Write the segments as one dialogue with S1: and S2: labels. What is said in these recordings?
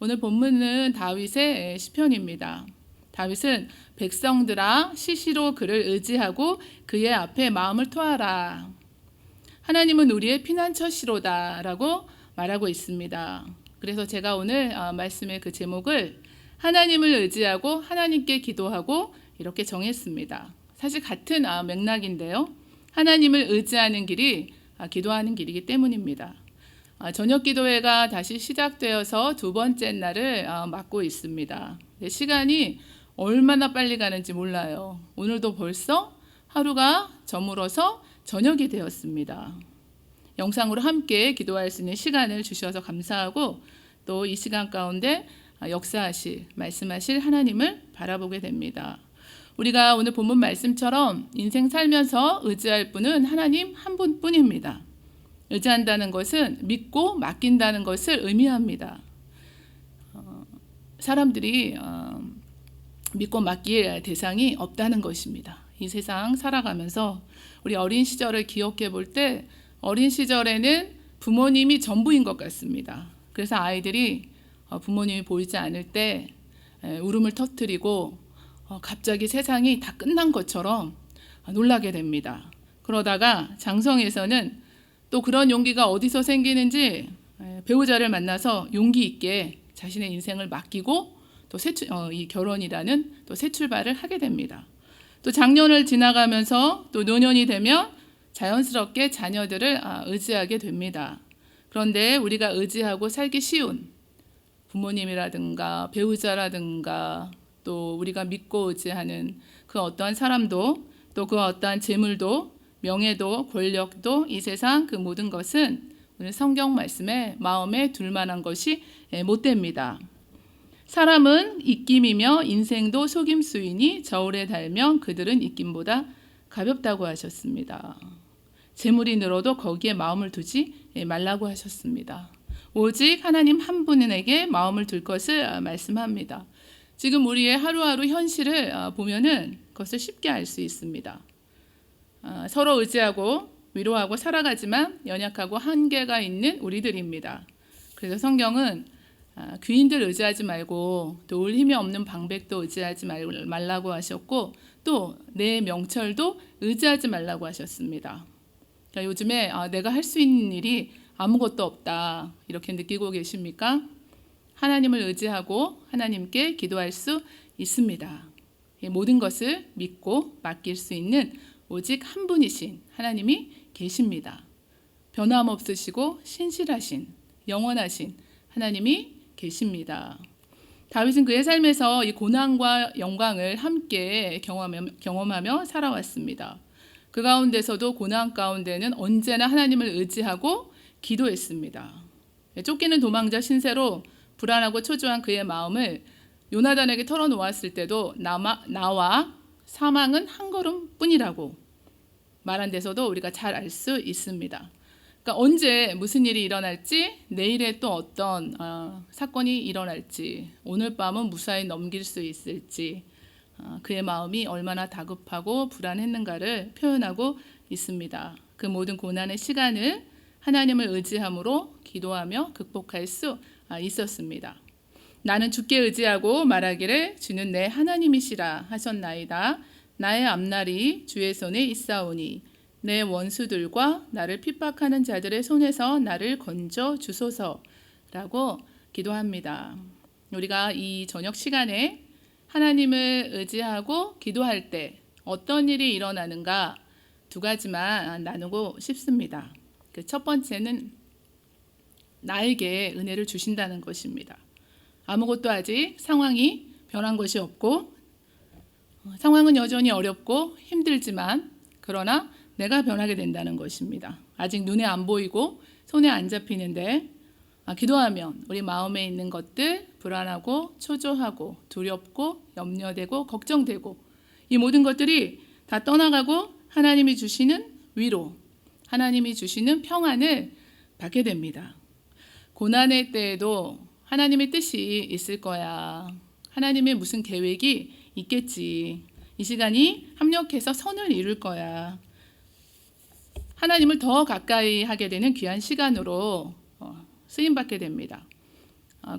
S1: 오늘 본문은 다윗의 시편입니다. 다윗은 백성들아 시시로 그를 의지하고 그의 앞에 마음을 토하라. 하나님은 우리의 피난처시로다 라고 말하고 있습니다. 그래서 제가 오늘 말씀의 그 제목을 하나님을 의지하고 하나님께 기도하고 이렇게 정했습니다. 사실 같은 맥락인데요. 하나님을 의지하는 길이 기도하는 길이기 때문입니다. 저녁 기도회가 다시 시작되어서 두 번째 날을 맞고 있습니다. 시간이 얼마나 빨리 가는지 몰라요. 오늘도 벌써 하루가 저물어서 저녁이 되었습니다. 영상으로 함께 기도할 수 있는 시간을 주셔서 감사하고 또 이 시간 가운데 역사하실, 말씀하실 하나님을 바라보게 됩니다. 우리가 오늘 본문 말씀처럼 인생 살면서 의지할 분은 하나님 한 분뿐입니다. 의지한다는 것은 믿고 맡긴다는 것을 의미합니다. 사람들이 믿고 맡길 대상이 없다는 것입니다. 이 세상 살아가면서 우리 어린 시절을 기억해 볼 때 어린 시절에는 부모님이 전부인 것 같습니다. 그래서 아이들이 부모님이 보이지 않을 때 울음을 터뜨리고 갑자기 세상이 다 끝난 것처럼 놀라게 됩니다. 그러다가 장성에서는 또 그런 용기가 어디서 생기는지 배우자를 만나서 용기 있게 자신의 인생을 맡기고 또 이 결혼이라는 또 새 출발을 하게 됩니다. 또 장년을 지나가면서 또 노년이 되면 자연스럽게 자녀들을 의지하게 됩니다. 그런데 우리가 의지하고 살기 쉬운 부모님이라든가 배우자라든가 또 우리가 믿고 의지하는 그 어떠한 사람도 또 그 어떠한 재물도 명예도 권력도 이 세상 그 모든 것은 오늘 성경 말씀에 마음에 둘 만한 것이 못 됩니다. 사람은 입김이며 인생도 속임수이니 저울에 달면 그들은 입김보다 가볍다고 하셨습니다. 재물이 늘어도 거기에 마음을 두지 말라고 하셨습니다. 오직 하나님 한 분에게 마음을 둘 것을 말씀합니다. 지금 우리의 하루하루 현실을 보면은 그것을 쉽게 알 수 있습니다. 서로 의지하고 위로하고 살아가지만 연약하고 한계가 있는 우리들입니다. 그래서 성경은 귀인들 의지하지 말고 또 올 힘이 없는 방백도 의지하지 말라고 하셨고 또 내 명철도 의지하지 말라고 하셨습니다. 그러니까 요즘에 내가 할 수 있는 일이 아무것도 없다 이렇게 느끼고 계십니까? 하나님을 의지하고 하나님께 기도할 수 있습니다. 모든 것을 믿고 맡길 수 있는 오직 한 분이신 하나님이 계십니다. 변함없으시고 신실하신 영원하신 하나님이 계십니다. 다윗은 그의 삶에서 이 고난과 영광을 함께 경험하며 살아왔습니다. 그 가운데서도 고난 가운데는 언제나 하나님을 의지하고 기도했습니다. 쫓기는 도망자 신세로 불안하고 초조한 그의 마음을 요나단에게 털어놓았을 때도 나와 사망은 한 걸음뿐이라고 말한 데서도 우리가 잘 알 수 있습니다. 그러니까 언제 무슨 일이 일어날지 내일에 또 어떤 사건이 일어날지 오늘 밤은 무사히 넘길 수 있을지 그의 마음이 얼마나 다급하고 불안했는가를 표현하고 있습니다. 그 모든 고난의 시간을 하나님을 의지함으로 기도하며 극복할 수 있었습니다. 나는 주께 의지하고 말하기를 주는 내 하나님이시라 하셨나이다. 나의 앞날이 주의 손에 있사오니 내 원수들과 나를 핍박하는 자들의 손에서 나를 건져 주소서라고 기도합니다. 우리가 이 저녁 시간에 하나님을 의지하고 기도할 때 어떤 일이 일어나는가 두 가지만 나누고 싶습니다. 그 첫 번째는 나에게 은혜를 주신다는 것입니다. 아무것도 아직 상황이 변한 것이 없고 상황은 여전히 어렵고 힘들지만 그러나 내가 변하게 된다는 것입니다. 아직 눈에 안 보이고 손에 안 잡히는데 기도하면 우리 마음에 있는 것들 불안하고 초조하고 두렵고 염려되고 걱정되고 이 모든 것들이 다 떠나가고 하나님이 주시는 위로 하나님이 주시는 평안을 받게 됩니다. 고난의 때에도 하나님의 뜻이 있을 거야. 하나님의 무슨 계획이 있겠지. 이 시간이 합력해서 선을 이룰 거야. 하나님을 더 가까이 하게 되는 귀한 시간으로 쓰임받게 됩니다.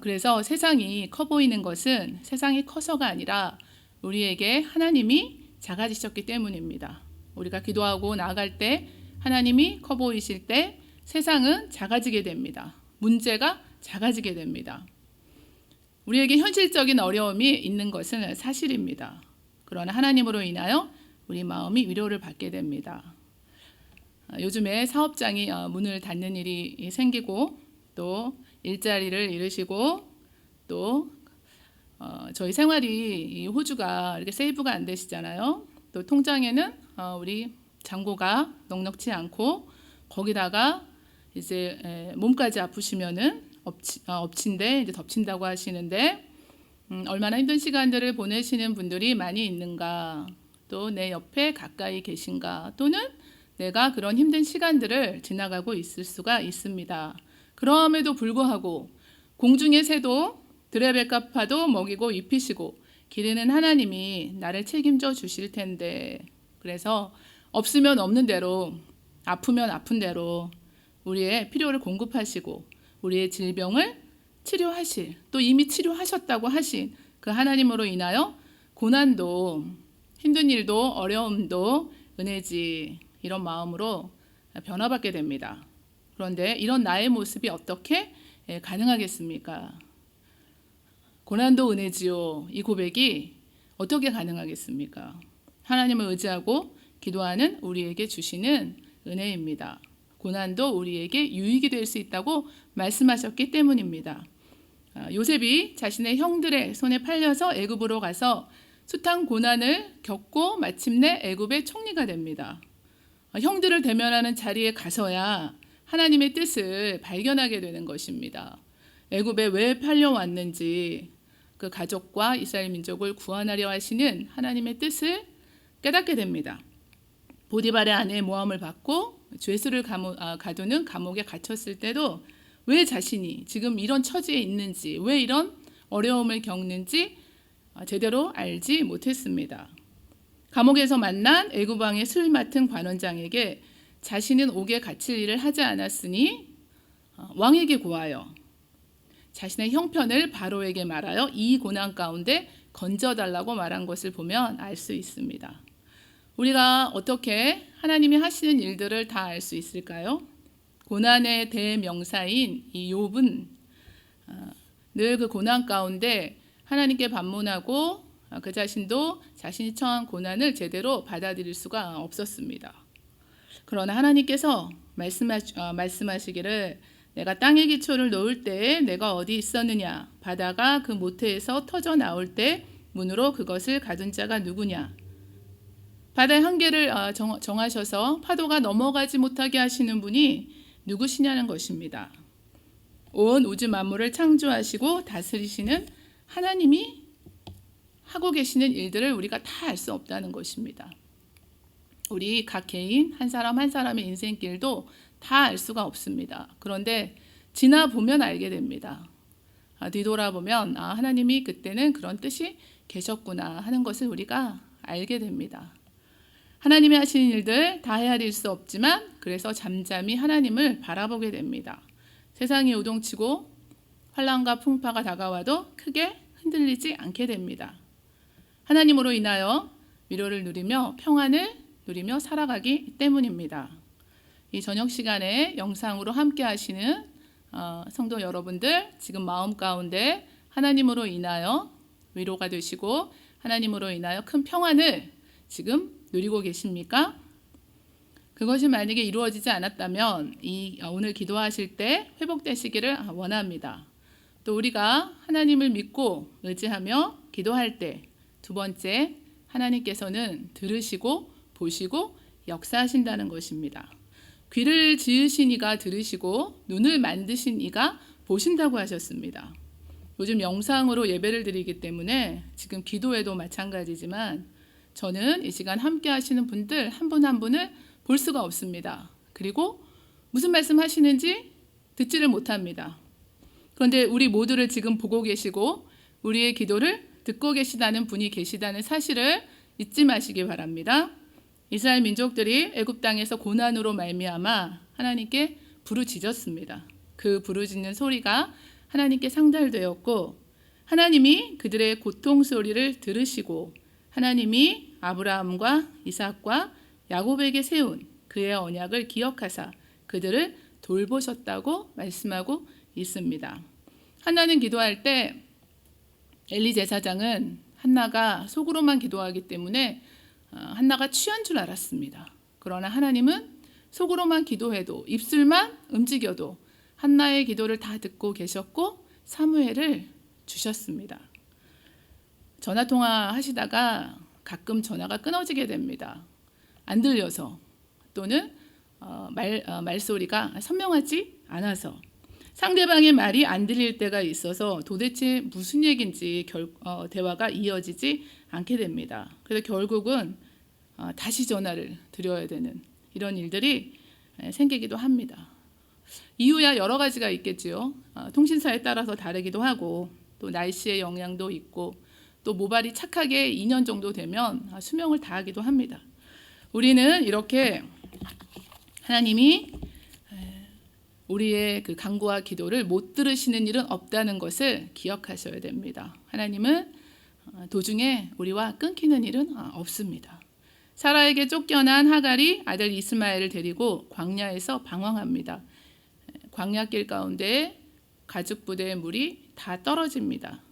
S1: 그래서 세상이 커 보이는 것은 세상이 커서가 아니라 우리에게 하나님이 작아지셨기 때문입니다. 우리가 기도하고 나아갈 때 하나님이 커 보이실 때 세상은 작아지게 됩니다. 문제가 작아지게 됩니다. 우리에게 현실적인 어려움이 있는 것은 사실입니다. 그러나 하나님으로 인하여 우리 마음이 위로를 받게 됩니다. 요즘에 사업장이 문을 닫는 일이 생기고 또 일자리를 잃으시고 또 저희 생활이 이 호주가 이렇게 세이브가 안 되시잖아요. 또 통장에는 우리 잔고가 넉넉치 않고 거기다가 이제 몸까지 아프시면은 엎친데 이제 덮친다고 하시는데 얼마나 힘든 시간들을 보내시는 분들이 많이 있는가, 또 내 옆에 가까이 계신가, 또는 내가 그런 힘든 시간들을 지나가고 있을 수가 있습니다. 그럼에도 불구하고 공중의 새도 드레벨카파도 먹이고 입히시고 기르는 하나님이 나를 책임져 주실 텐데, 그래서 없으면 없는 대로, 아프면 아픈 대로 우리의 필요를 공급하시고 우리의 질병을 치료하실, 또 이미 치료하셨다고 하신 그 하나님으로 인하여 고난도, 힘든 일도, 어려움도 은혜지, 이런 마음으로 변화받게 됩니다. 그런데 이런 나의 모습이 어떻게 가능하겠습니까? 고난도 은혜지요. 이 고백이 어떻게 가능하겠습니까? 하나님을 의지하고 기도하는 우리에게 주시는 은혜입니다. 고난도 우리에게 유익이 될 수 있다고 말씀하셨기 때문입니다. 요셉이 자신의 형들의 손에 팔려서 애굽으로 가서 숱한 고난을 겪고 마침내 애굽의 총리가 됩니다. 형들을 대면하는 자리에 가서야 하나님의 뜻을 발견하게 되는 것입니다. 애굽에 왜 팔려왔는지, 그 가족과 이스라엘 민족을 구원하려 하시는 하나님의 뜻을 깨닫게 됩니다. 보디발의 아내의 모함을 받고 죄수를 가두는 감옥에 갇혔을 때도 왜 자신이 지금 이런 처지에 있는지, 왜 이런 어려움을 겪는지 제대로 알지 못했습니다. 감옥에서 만난 애굽 왕의 술 맡은 관원장에게 자신은 옥에 갇힐 일을 하지 않았으니 왕에게 고하여 자신의 형편을 바로에게 말하여 이 고난 가운데 건져달라고 말한 것을 보면 알 수 있습니다. 우리가 어떻게 하나님이 하시는 일들을 다 알 수 있을까요? 고난의 대명사인 이 욥은 늘 그 고난 가운데 하나님께 반문하고 그 자신도 자신이 처한 고난을 제대로 받아들일 수가 없었습니다. 그러나 하나님께서 말씀하시기를 내가 땅에 기초를 놓을 때에 내가 어디 있었느냐, 바다가 그 모태에서 터져 나올 때 문으로 그것을 가둔 자가 누구냐, 바다의 한계를 정하셔서 파도가 넘어가지 못하게 하시는 분이 누구시냐는 것입니다. 온 우주 만물을 창조하시고 다스리시는 하나님이 하고 계시는 일들을 우리가 다 알 수 없다는 것입니다. 우리 각 개인 한 사람 한 사람의 인생길도 다 알 수가 없습니다. 그런데 지나보면 알게 됩니다. 뒤돌아보면 하나님이 그때는 그런 뜻이 계셨구나 하는 것을 우리가 알게 됩니다. 하나님이 하시는 일들 다 헤아릴 수 없지만 그래서 잠잠히 하나님을 바라보게 됩니다. 세상이 요동치고 환난과 풍파가 다가와도 크게 흔들리지 않게 됩니다. 하나님으로 인하여 위로를 누리며 평안을 누리며 살아가기 때문입니다. 이 저녁 시간에 영상으로 함께 하시는 성도 여러분들, 지금 마음 가운데 하나님으로 인하여 위로가 되시고 하나님으로 인하여 큰 평안을 지금 누리고 계십니까? 그것이 만약에 이루어지지 않았다면 오늘 기도하실 때 회복되시기를 원합니다. 또 우리가 하나님을 믿고 의지하며 기도할 때 두 번째, 하나님께서는 들으시고 보시고 역사하신다는 것입니다. 귀를 지으신 이가 들으시고 눈을 만드신 이가 보신다고 하셨습니다. 요즘 영상으로 예배를 드리기 때문에 지금 기도에도 마찬가지지만 저는 이 시간 함께 하시는 분들 한 분 한 분을 볼 수가 없습니다. 그리고 무슨 말씀 하시는지 듣지를 못합니다. 그런데 우리 모두를 지금 보고 계시고 우리의 기도를 듣고 계시다는 분이 계시다는 사실을 잊지 마시기 바랍니다. 이스라엘 민족들이 애굽 땅에서 고난으로 말미암아 하나님께 부르짖었습니다. 그 부르짖는 소리가 하나님께 상달되었고 하나님이 그들의 고통 소리를 들으시고 하나님이 아브라함과 이삭과 야곱에게 세운 그의 언약을 기억하사 그들을 돌보셨다고 말씀하고 있습니다. 한나는 기도할 때 엘리 제사장은 한나가 속으로만 기도하기 때문에 한나가 취한 줄 알았습니다. 그러나 하나님은 속으로만 기도해도 입술만 움직여도 한나의 기도를 다 듣고 계셨고 사무엘을 주셨습니다. 전화통화 하시다가 가끔 전화가 끊어지게 됩니다. 안 들려서 또는 말소리가 선명하지 않아서 상대방의 말이 안 들릴 때가 있어서 도대체 무슨 얘기인지 대화가 이어지지 않게 됩니다. 그래서 결국은 다시 전화를 드려야 되는 이런 일들이 생기기도 합니다. 이유야 여러 가지가 있겠지요. 통신사에 따라서 다르기도 하고 또 날씨의 영향도 있고 또 모발이 착하게 2년 정도 되면 수명을 다하기도 합니다. 우리는 이렇게 하나님이 우리의 그 간구와 기도를 못 들으시는 일은 없다는 것을 기억하셔야 됩니다. 하나님은 도중에 우리와 끊기는 일은 없습니다. 사라에게 쫓겨난 하갈이 아들 이스마엘을 데리고 광야에서 방황합니다. 광야길 가운데 가죽 부대의 물이 다 떨어집니다.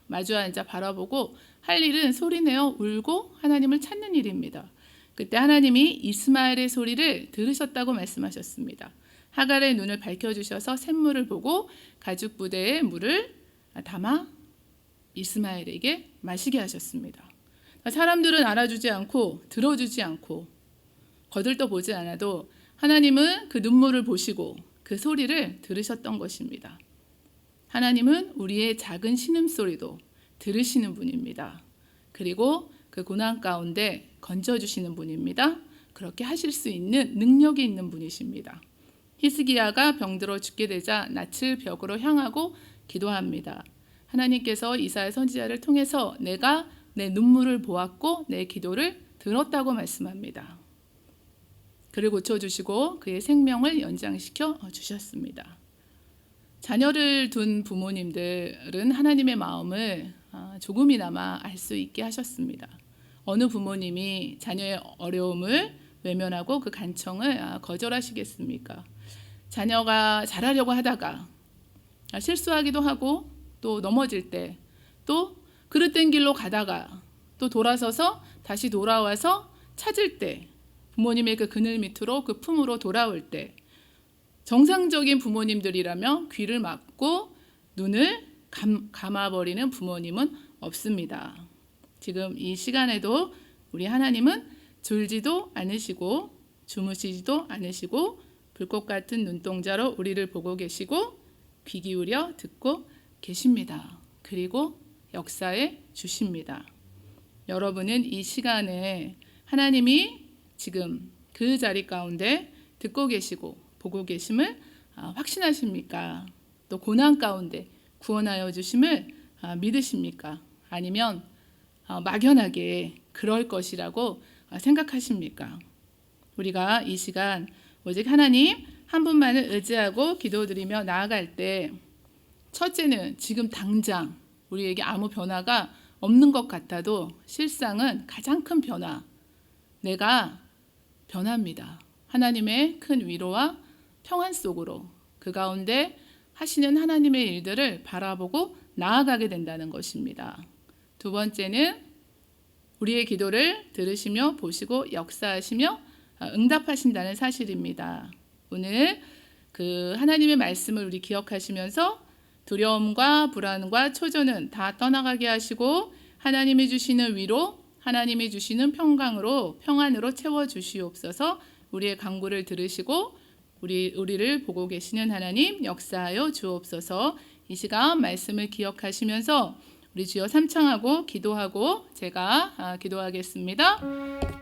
S1: 마주 앉아 바라보고 할 일은 소리내어 울고 하나님을 찾는 일입니다. 그때 하나님이 이스마엘의 소리를 들으셨다고 말씀하셨습니다. 하갈의 눈을 밝혀주셔서 샘물을 보고 가죽 부대에 물을 담아 이스마엘에게 마시게 하셨습니다. 사람들은 알아주지 않고 들어주지 않고 거들떠 보지 않아도 하나님은 그 눈물을 보시고 그 소리를 들으셨던 것입니다. 하나님은 우리의 작은 신음소리도 들으시는 분입니다. 그리고 그 고난 가운데 건져주시는 분입니다. 그렇게 하실 수 있는 능력이 있는 분이십니다. 히스기야가 병들어 죽게 되자 낯을 벽으로 향하고 기도합니다. 하나님께서 이사야 선지자를 통해서 내가 내 눈물을 보았고 내 기도를 들었다고 말씀합니다. 그를 고쳐주시고 그의 생명을 연장시켜 주셨습니다. 자녀를 둔 부모님들은 하나님의 마음을 조금이나마 알 수 있게 하셨습니다. 어느 부모님이 자녀의 어려움을 외면하고 그 간청을 거절하시겠습니까? 자녀가 잘하려고 하다가 실수하기도 하고 또 넘어질 때 또 그릇된 길로 가다가 또 돌아서서 다시 돌아와서 찾을 때 부모님의 그 그늘 밑으로 그 품으로 돌아올 때 정상적인 부모님들이라면 귀를 막고 눈을 감아버리는 부모님은 없습니다. 지금 이 시간에도 우리 하나님은 졸지도 않으시고 주무시지도 않으시고 불꽃 같은 눈동자로 우리를 보고 계시고 귀 기울여 듣고 계십니다. 그리고 역사해 주십니다. 여러분은 이 시간에 하나님이 지금 그 자리 가운데 듣고 계시고 보고 계심을 확신하십니까? 또 고난 가운데 구원하여 주심을 믿으십니까? 아니면 막연하게 그럴 것이라고 생각하십니까? 우리가 이 시간 오직 하나님 한 분만을 의지하고 기도드리며 나아갈 때 첫째는 지금 당장 우리에게 아무 변화가 없는 것 같아도 실상은 가장 큰 변화, 내가 변합니다. 하나님의 큰 위로와 평안 속으로 그 가운데 하시는 하나님의 일들을 바라보고 나아가게 된다는 것입니다. 두 번째는 우리의 기도를 들으시며 보시고 역사하시며 응답하신다는 사실입니다. 오늘 그 하나님의 말씀을 우리 기억하시면서 두려움과 불안과 초조는 다 떠나가게 하시고 하나님이 주시는 위로, 하나님이 주시는 평안으로 채워주시옵소서. 우리의 간구를 들으시고 우리를 보고 계시는 하나님 역사하여 주옵소서. 이 시간 말씀을 기억하시면서 우리 주여 삼창하고 기도하고 제가 기도하겠습니다.